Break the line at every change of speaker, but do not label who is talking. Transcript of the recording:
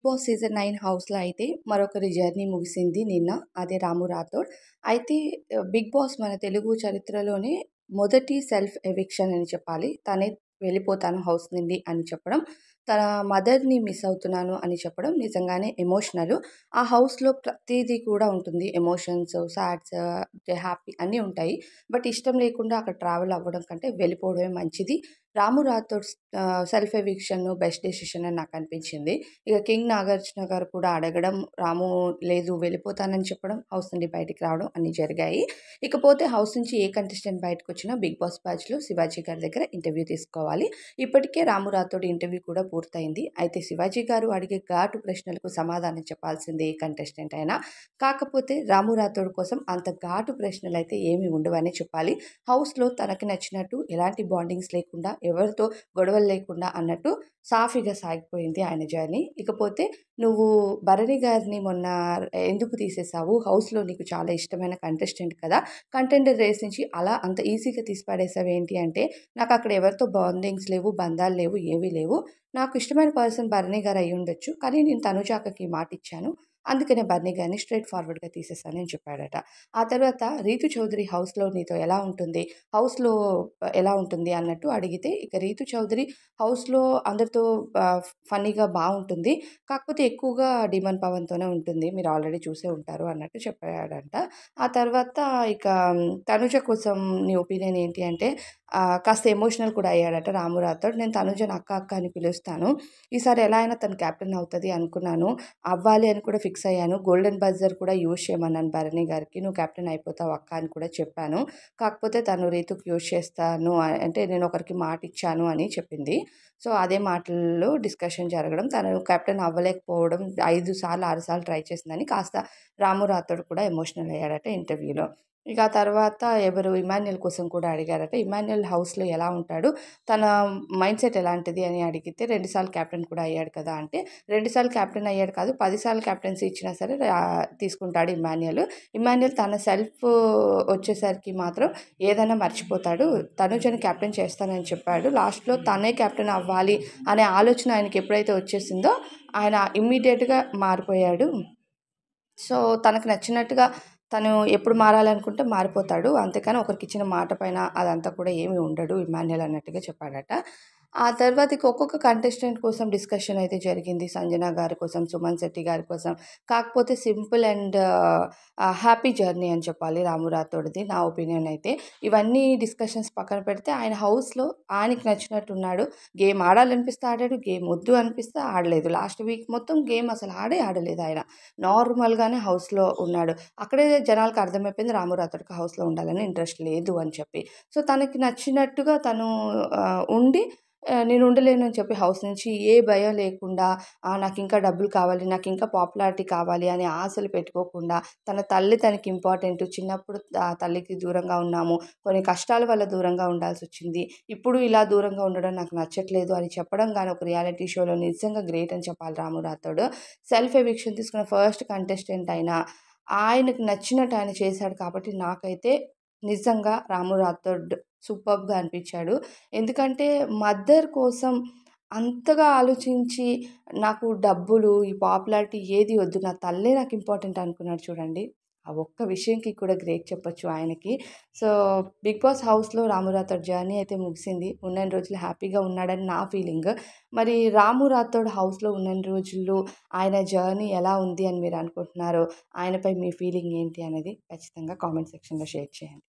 Boss season 9 హౌస్‌లో అయితే మరొకరి జర్నీ ముగిసింది నిన్న. అదే రాము రాథోడ్. అయితే 'బిగ్ బాస్' మన తెలుగు చరిత్రలోనే మొదటి సెల్ఫ్ ఎవిక్షన్ అని చెప్పాలి. తనే వెళ్ళిపోతాను హౌస్ నుండి అని చెప్పడం. తన మదర్‌ని మిస్ అవుతున్నాను అని చెప్పడం నిజంగానే ఎమోషనల్. ఆ హౌస్‌లో ప్రతీదీ కూడా ఉంటుంది. ఎమోషన్స్, సాడ్స్, హ్యాపీ అన్నీ ఉంటాయి. బట్ ఇష్టం లేకుండా అక్కడ ట్రావెల్ అవ్వడం కంటే వెళ్ళిపోవడమే మంచిది. Ramu Rathod self eviction best decision అని నాకు అనిపించింది. ఇక కింగ్ నాగార్జున గారు కూడా అడగడం, రాము లేదు వెళ్ళిపోతానని చెప్పడం, హౌస్ నుండి బయటికి రావడం అన్నీ జరిగాయి. ఇకపోతే హౌస్ నుంచి ఏ కంటెస్టెంట్ బయటకొచ్చినా బిగ్ బాస్ బ్యాచ్‌లో శివాజీ గారి దగ్గర ఇంటర్వ్యూ తీసుకోవాలి. ఇప్పటికే రాము రాథోడ్ ఇంటర్వ్యూ కూడా పూర్తయింది. అయితే శివాజీ గారు అడిగే ఘాటు ప్రశ్నలకు సమాధానం చెప్పాల్సిందే ఏ కంటెస్టెంట్ అయినా. కాకపోతే రాము రాథోడ్ కోసం అంత ఘాటు ప్రశ్నలైతే ఏమి ఉండవనే చెప్పాలి. హౌస్‌లో తనకి నచ్చినట్టు ఎలాంటి బాండింగ్స్ లేకుండా, ఎవరితో గొడవలు లేకుండా అన్నట్టు సాఫీగా సాగిపోయింది ఆయన జర్నీ. ఇకపోతే "నువ్వు భరణి గారిని మొన్న ఎందుకు తీసేసావు? హౌస్‌లో నీకు చాలా ఇష్టమైన కంటెస్టెంట్ కదా! కంటెండర్ రేస్ నుంచి అలా అంత ఈజీగా తీసి పడేసావేంటి" అంటే, "నాకక్కడ ఎవరితో బాండింగ్స్ లేవు, బంధాలు లేవు, ఏవీ లేవు. నాకు ఇష్టమైన పర్సన్ భరణి గారు అయ్యుండొచ్చు. కానీ నేను తనుజ అక్కకి మాటిచ్చాను. అందుకనే భరణి గారిని స్ట్రెయిట్ ఫార్వర్డ్‌గా తీసేసానని" చెప్పాడట. ఆ తర్వాత "రీతు చౌదరి హౌస్‌లో నీతో ఎలా ఉంటుంది? హౌస్‌లో ఎలా ఉంటుంది?" అన్నట్టు అడిగితే, ఇక రీతు చౌదరి హౌస్‌లో అందరితో ఫన్నీగా బావుంటుంది. కాకపోతే ఎక్కువగా డీమన్ పవన్‌తోనే ఉంటుంది. మీరు ఆల్రెడీ చూసే ఉంటారు అన్నట్టు చెప్పాడంట. ఆ తర్వాత ఇక తనుజ కోసం నీ ఒపీనియన్ ఏంటి అంటే, కాస్త ఎమోషనల్ కూడా అయ్యాడట రాము రాథోడ్. "నేను తనుజని అక్క, అక్క అని పిలుస్తాను. ఈసారి ఎలా అయినా తను కెప్టెన్ అవుతది అనుకున్నాను. అవ్వాలి అని కూడా ఫిక్స్ అయ్యాను. గోల్డెన్ బజర్ కూడా యూజ్ చేయమన్నాను భరణి గారికి. నువ్వు కెప్టెన్ అయిపోతావు అక్క అని కూడా చెప్పాను. కాకపోతే తను రీతుకి యూజ్ చేస్తాను అంటే నేను ఒకరికి మాటిచ్చాను" అని చెప్పింది. సో, అదే మాటల్లో డిస్కషన్ జరగడం, తను కెప్టెన్ అవ్వలేకపోవడం 5 సార్లు, 6 సార్లు ట్రై చేసిందని కాస్త రాము రాథోడ్ కూడా ఎమోషనల్ అయ్యాడట ఇంటర్వ్యూలో. ఇక ఆ తర్వాత ఎవరు ఇమాన్యుయల్ కోసం కూడా అడిగారట. ఇమాన్యుయల్ హౌస్‌లో ఎలా ఉంటాడు? తన మైండ్‌సెట్ ఎలాంటిది అని అడిగితే, 2 సార్లు కెప్టెన్ కూడా అయ్యాడు కదా! అంటే, 2 సార్లు కెప్టెన్ అయ్యాడు కాదు, 10 సార్లు కెప్టెన్సీ ఇచ్చినా సరే తీసుకుంటాడు ఇమాన్యుయల్. ఇమాన్యుయల్ తన సెల్ఫ్ వచ్చేసరికి మాత్రం ఏదైనా మర్చిపోతాడు. తనుజని కెప్టెన్ చేస్తానని చెప్పాడు. లాస్ట్‌లో తనే కెప్టెన్ అవ్వాలి అనే ఆలోచన ఆయనకి ఎప్పుడైతే వచ్చేసిందో, ఆయన ఇమ్మీడియేట్‌గా మారిపోయాడు. సో, తనకు నచ్చినట్టుగా తను ఎప్పుడు మారాలనుకుంటే మారిపోతాడు. అంతేకాని ఒకరికిచ్చిన మాట పైన అదంతా కూడా ఏమి ఉండడు ఇమాన్యుయల్ అన్నట్టుగా చెప్పాడట. ఆ తర్వాత ఇక ఒక్కొక్క కంటెస్టెంట్ కోసం డిస్కషన్ అయితే జరిగింది. సంజన గారి కోసం, సుమన్ శెట్టి గారి కోసం. కాకపోతే సింపుల్ అండ్ హ్యాపీ జర్నీ అని చెప్పాలి రాము రాథోడ్‌ది నా ఒపీనియన్ అయితే. ఇవన్నీ డిస్కషన్స్ పక్కన పెడితే ఆయన హౌస్‌లో ఆయనకి నచ్చినట్టున్నాడు. గేమ్ ఆడాలనిపిస్తే ఆడాడు. గేమ్ వద్దు అనిపిస్తే ఆడలేదు. లాస్ట్ వీక్ మొత్తం గేమ్ అసలు ఆడలేదు ఆయన. నార్మల్‌గానే హౌస్‌లో ఉన్నాడు. అక్కడే జనాలకి అర్థమైపోయింది రాము రాథోడ్‌కి హౌస్‌లో ఉండాలని ఇంట్రెస్ట్ లేదు అని చెప్పి. సో, తనకి నచ్చినట్టుగా తను ఉండి నేను ఉండలేను అని చెప్పి హౌస్ నుంచి ఏ భయం లేకుండా నాకింకా డబ్బులు కావాలి, నాకింకా పాపులారిటీ కావాలి అనే ఆశలు పెట్టుకోకుండా, తన తల్లి తనకి ఇంపార్టెంట్. చిన్నప్పుడు తల్లికి దూరంగా ఉన్నాము. కొన్ని కష్టాల వల్ల దూరంగా ఉండాల్సొచ్చింది. ఇప్పుడు ఇలా దూరంగా ఉండడం నాకు నచ్చట్లేదు అని చెప్పడం గాని ఒక రియాలిటీ షోలో నిజంగా గ్రేట్ అని చెప్పాలి రాము రాథోడ్. సెల్ఫ్ ఎవిక్షన్ తీసుకున్న ఫస్ట్ కంటెస్టెంట్ అయిన ఆయనకు నచ్చినట్టు ఆయన చేశాడు కాబట్టి నాకైతే నిజంగా రాము రాథోడ్ సూపర్బ్‌గా అనిపించాడు. ఎందుకంటే మదర్ కోసం అంతగా ఆలోచించి నాకు డబ్బులు, ఈ పాపులారిటీ ఏది వద్దు. నా తల్లే నాకు ఇంపార్టెంట్ అనుకున్నాడు చూడండి. ఆ ఒక్క విషయంకి కూడా గ్రేట్ చెప్పొచ్చు ఆయనకి. సో, 'బిగ్ బాస్' హౌస్‌లో రాము రాథోడ్ జర్నీ అయితే ముగిసింది. ఉన్నన్ని రోజులు హ్యాపీగా ఉన్నాడని నా ఫీలింగ్. మరి రాము రాథోడ్ హౌస్‌లో ఉన్నన్ని రోజులు ఆయన జర్నీ ఎలా ఉంది అని మీరు అనుకుంటున్నారో, ఆయనపై మీ ఫీలింగ్ ఏంటి అనేది ఖచ్చితంగా కామెంట్ సెక్షన్‌లో షేర్ చేయండి.